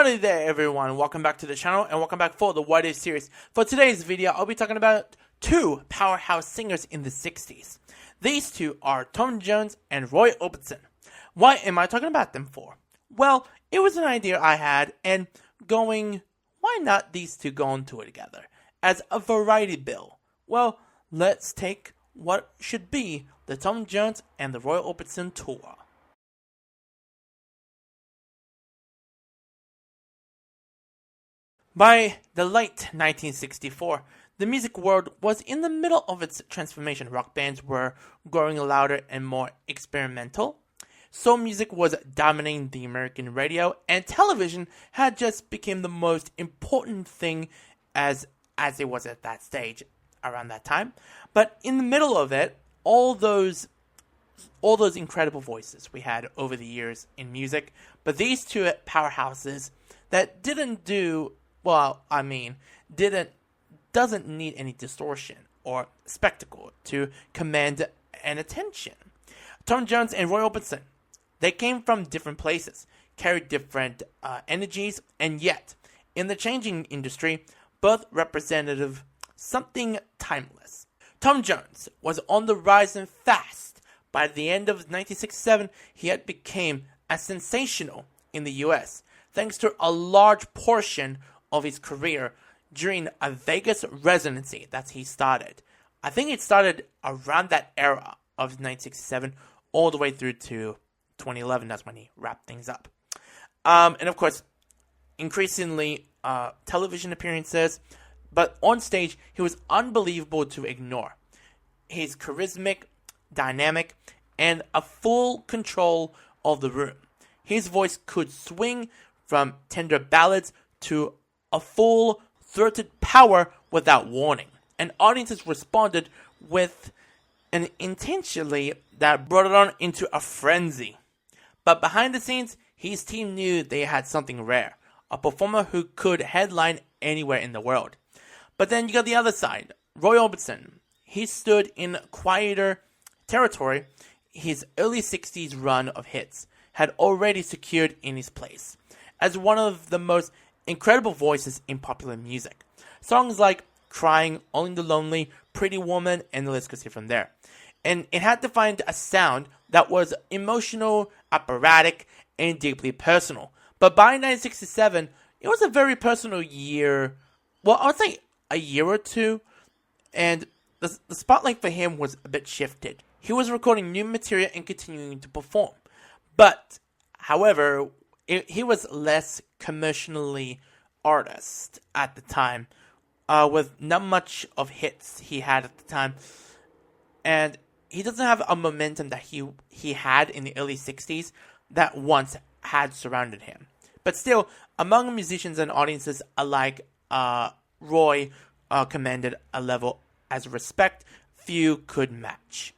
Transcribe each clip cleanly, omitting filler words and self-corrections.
Howdy there everyone, welcome back to the channel and welcome back for the What If series. For today's video, I'll be talking about two powerhouse singers in the 60s. These two are Tom Jones and Roy Orbison. Why am I talking about them for? Well, it was an idea I had and going, why not these two go on tour together as a variety bill? Well, let's take what should be the Tom Jones and the Roy Orbison tour. By the late 1964, the music world was in the middle of its transformation. Rock bands were growing louder and more experimental. Soul music was dominating the American radio, and television had just become the most important thing as it was at that stage around that time. But in the middle of it, all those incredible voices we had over the years in music, but these two powerhouses that doesn't need any distortion or spectacle to command an attention. Tom Jones and Roy Orbison, they came from different places, carried different energies, and yet, in the changing industry, both represented something timeless. Tom Jones was on the rise and fast. By the end of 1967, he had become a sensational in the US, thanks to a large portion of his career during a Vegas residency that he started. I think it started around that era of 1967 all the way through to 2011. That's when he wrapped things up. And of course, increasingly television appearances, but on stage, he was unbelievable to ignore. He's charismatic, dynamic, and a full control of the room. His voice could swing from tender ballads to a full-throated power without warning. And audiences responded with an intensity that brought it on into a frenzy. But behind the scenes, his team knew they had something rare. A performer who could headline anywhere in the world. But then you got the other side. Roy Orbison. He stood in quieter territory. His early 60s run of hits had already secured in his place as one of the most incredible voices in popular music. Songs like Crying, Only the Lonely, Pretty Woman, and the list goes here from there. And it had to find a sound that was emotional, operatic, and deeply personal. But by 1967, it was a very personal year. Well, I would say a year or two. And the spotlight for him was a bit shifted. He was recording new material and continuing to perform. But, however, he was less commercially artist at the time, with not much of hits he had at the time, and he doesn't have a momentum that he had in the early 60s that once had surrounded him. But still, among musicians and audiences alike, Roy commanded a level as respect few could match.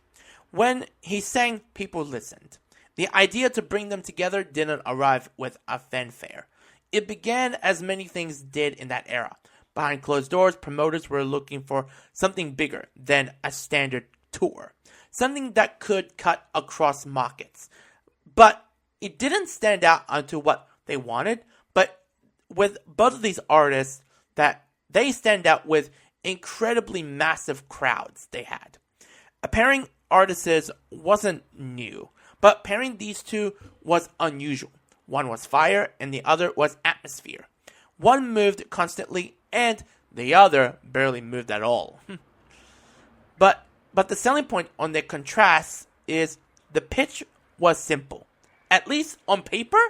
When he sang, people listened. The idea to bring them together didn't arrive with a fanfare. It began as many things did in that era. Behind closed doors, promoters were looking for something bigger than a standard tour. Something that could cut across markets. But it didn't stand out onto what they wanted. But with both of these artists, that they stand out with incredibly massive crowds they had. Pairing artists wasn't new. But pairing these two was unusual. One was fire and the other was atmosphere. One moved constantly and the other barely moved at all. But the selling point on their contrasts is the pitch was simple. At least on paper,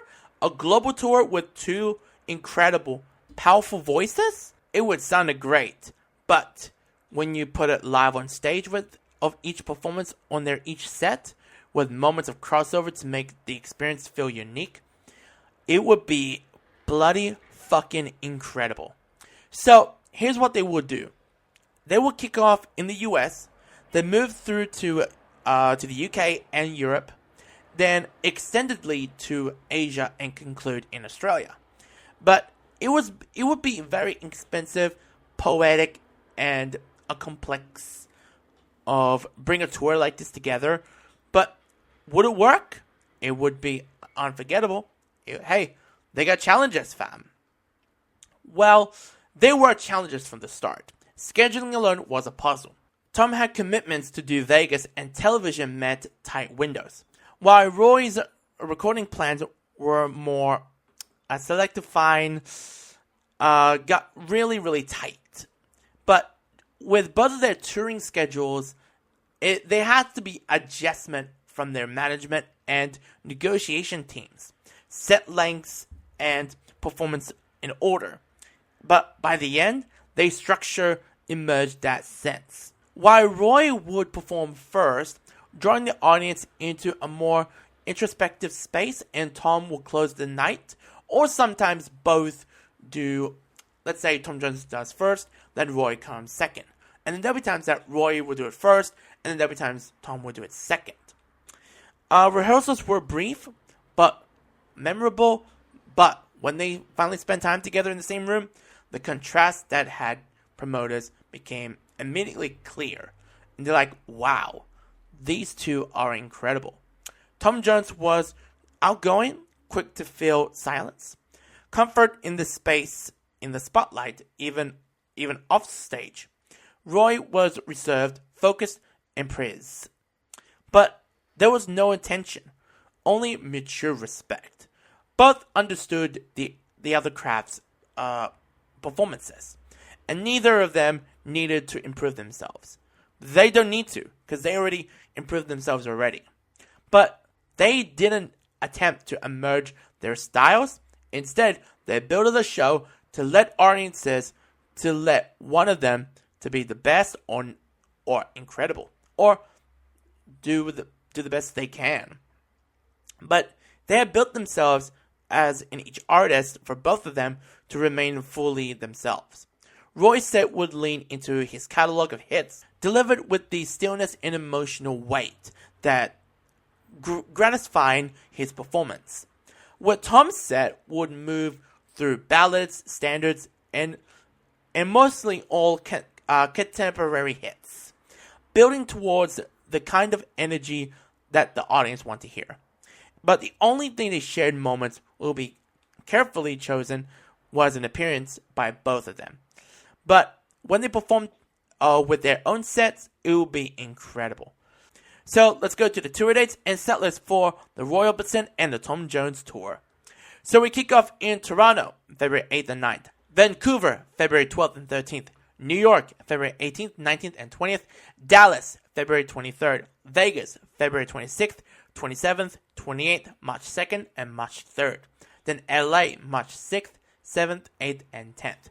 a global tour with two incredible, powerful voices, it would sound great. But when you put it live on stage of each performance on their each set, with moments of crossover to make the experience feel unique, it would be bloody fucking incredible. So, here's what they would do. They would kick off in the US, then move through to the UK and Europe, then extendedly to Asia and conclude in Australia. But it would be very expensive, poetic, and a complex of bring a tour like this together. But would it work? It would be unforgettable. Hey, They got challenges, fam. Well, they were challenges from the start. Scheduling alone was a puzzle. Tom had commitments to do Vegas, and television meant tight windows, while Roy's recording plans were more selective fine, got really, really tight. But with both of their touring schedules, there had to be adjustment from their management and negotiation teams, set lengths, and performance in order. But by the end, their structure emerged that sense. While Roy would perform first, drawing the audience into a more introspective space, and Tom will close the night, or sometimes both do. Let's say Tom Jones does first, then Roy comes second. And then there'll be times that Roy will do it first, and then there'll be times Tom will do it second. Rehearsals were brief, but memorable. But when they finally spent time together in the same room, the contrast that had promoters became immediately clear. And they're like, wow, these two are incredible. Tom Jones was outgoing, quick to fill silence, comfort in the space, in the spotlight, even off stage. Roy was reserved, focused, and praised. But there was no intention, only mature respect. Both understood the other craft's performances, and neither of them needed to improve themselves. They don't need to, because they already improved themselves already. But they didn't attempt to merge their styles. Instead, they built the show to let audiences, to let one of them to be the best or incredible, or do the best they can. But they have built themselves as in each artist for both of them to remain fully themselves. Roy's set would lean into his catalog of hits, delivered with the stillness and emotional weight that gratifying his performance. Where Tom's set would move through ballads, standards, and mostly all contemporary hits, building towards the kind of energy that the audience want to hear. But the only thing they shared moments will be carefully chosen was an appearance by both of them. But when they performed with their own sets, it will be incredible. So let's go to the tour dates and set list for the Roy Orbison and the Tom Jones tour. So we kick off in Toronto, February 8th and 9th. Vancouver, February 12th and 13th. New York, February 18th, 19th, and 20th. Dallas, February 23rd. Vegas, February 26th, 27th, 28th, March 2nd, and March 3rd. Then LA, March 6th, 7th, 8th, and 10th.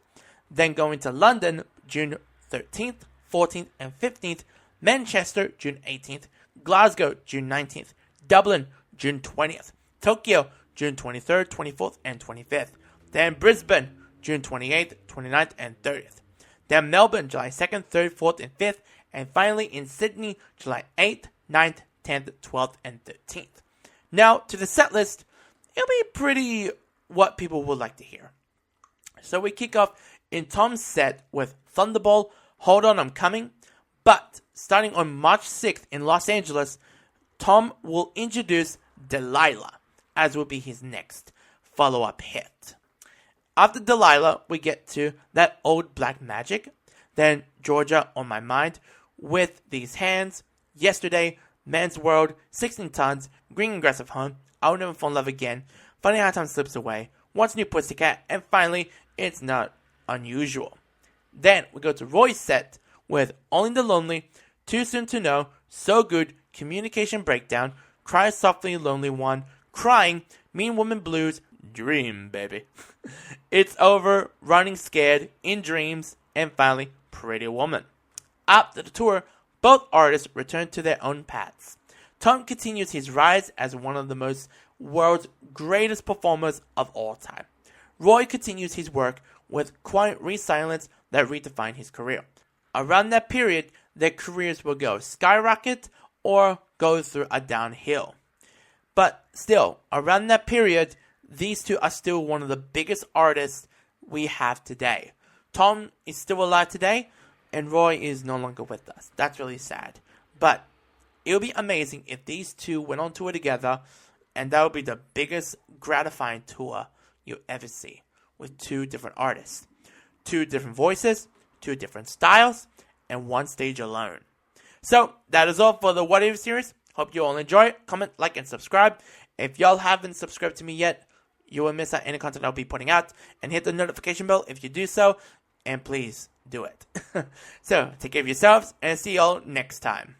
Then going to London, June 13th, 14th, and 15th. Manchester, June 18th. Glasgow, June 19th. Dublin, June 20th. Tokyo, June 23rd, 24th, and 25th. Then Brisbane, June 28th, 29th, and 30th. Then Melbourne, July 2nd, 3rd, 4th, and 5th. And finally in Sydney, July 8th, 9th, 10th, 12th, and 13th. Now, to the set list, it'll be pretty what people would like to hear. So we kick off in Tom's set with Thunderball, Hold On, I'm Coming. But starting on March 6th in Los Angeles, Tom will introduce Delilah, as will be his next follow-up hit. After Delilah, we get to That Old Black Magic, then Georgia on My Mind, With These Hands, Yesterday, Man's World, 16 Tons, Green Aggressive Home, I'll Never Fall in Love Again, Funny How Time Slips Away, Once New Pussycat, and finally, It's Not Unusual. Then we go to Roy's set with Only the Lonely, Too Soon to Know, So Good, Communication Breakdown, Cry Softly Lonely One, Crying, Mean Woman Blues, Dream Baby, It's Over, Running Scared, In Dreams, and finally, Pretty Woman. After the tour, both artists return to their own paths. Tom continues his rise as one of the world's greatest performers of all time. Roy continues his work with quiet resilience that redefined his career. Around that period, their careers will go skyrocket or go through a downhill. But still, around that period, these two are still one of the biggest artists we have today. Tom is still alive today, and Roy is no longer with us. That's really sad. But it would be amazing if these two went on tour together, and that would be the biggest gratifying tour you ever see, with 2 different artists, 2 different voices, 2 different styles, and 1 stage alone. So, that is all for the What If series. Hope you all enjoy it. Comment, like, and subscribe. If y'all haven't subscribed to me yet, you will miss out any content I'll be putting out. And hit the notification bell if you do so. And please do it. So, take care of yourselves, and see y'all next time.